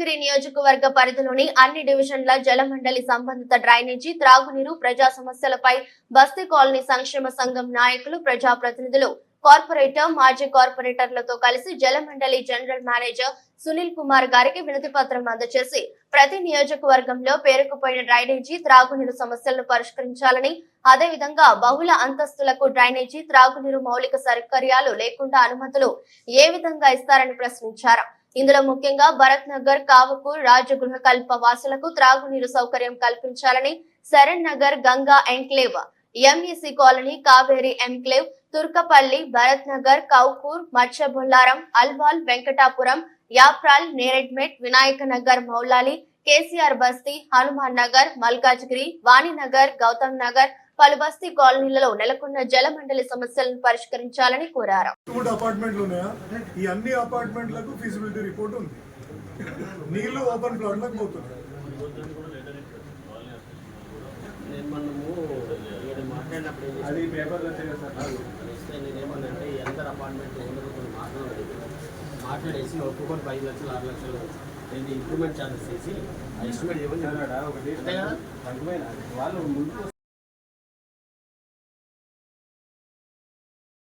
మంగళగిరి నియోజకవర్గ పరిధిలోని అన్ని డివిజన్ల జలమండలి సంబంధిత డ్రైనేజీ, త్రాగునీరు, ప్రజా సమస్యలపై బస్తీ కాలనీ సంక్షేమ సంఘం నాయకులు, ప్రజాప్రతినిధులు, కార్పొరేటర్, మాజీ కార్పొరేటర్లతో కలిసి జలమండలి జనరల్ మేనేజర్ సునీల్ కుమార్ గారికి వినతి పత్రం అందజేసి ప్రతి నియోజకవర్గంలో పేరుకుపోయిన డ్రైనేజీ, త్రాగునీరు సమస్యలను పరిష్కరించాలని, అదేవిధంగా బహుళ అంతస్తులకు డ్రైనేజీ, త్రాగునీరు మౌలిక సౌకర్యాలు లేకుండా అనుమతులు ఏ విధంగా ఇస్తారని ప్రశ్నించారు. ఇందులో ముఖ్యంగా భరత్ నగర్, కావకూర్, రాజగృహ కల్ప వాసులకు త్రాగునీరు సౌకర్యం కల్పించాలని, Sharan Nagar, Ganga enclave, MEC colony, Kaveri enclave, Turkapally, Bharat Nagar, Kowkur, Matsyabollaram, Alwal, Venkatapuram, Yapral, Neredmet, Vinayaka Nagar, Moulali, KCR Basti, Hanuman Nagar, Malkajgiri, Vani Nagar, Gautam Nagar పలు బస్తీ కాలనీలలో నెలకొన్న జలమండలి సమస్యలను పరిష్కరించాలని కోరారు. ఈ అన్ని అపార్ట్మెంట్లకు ఫీజిబిలిటీ రిపోర్ట్ ఉంది. నీళ్లు ఓపెన్ ప్లాట్లకు పోతున్నాయి. అది పేపర్లో నేనేమన్నంటే అందరు అపార్ట్మెంట్ మాట్లాడేసి ఒక్కొక్కరు 5 లక్షలు 6 లక్షలు నేను ఇంప్రూవ్మెంట్ ఛార్జెస్ చేసి ఎస్టిమేట్ ఇవ్వని ఒకటి వాళ్ళు ముందు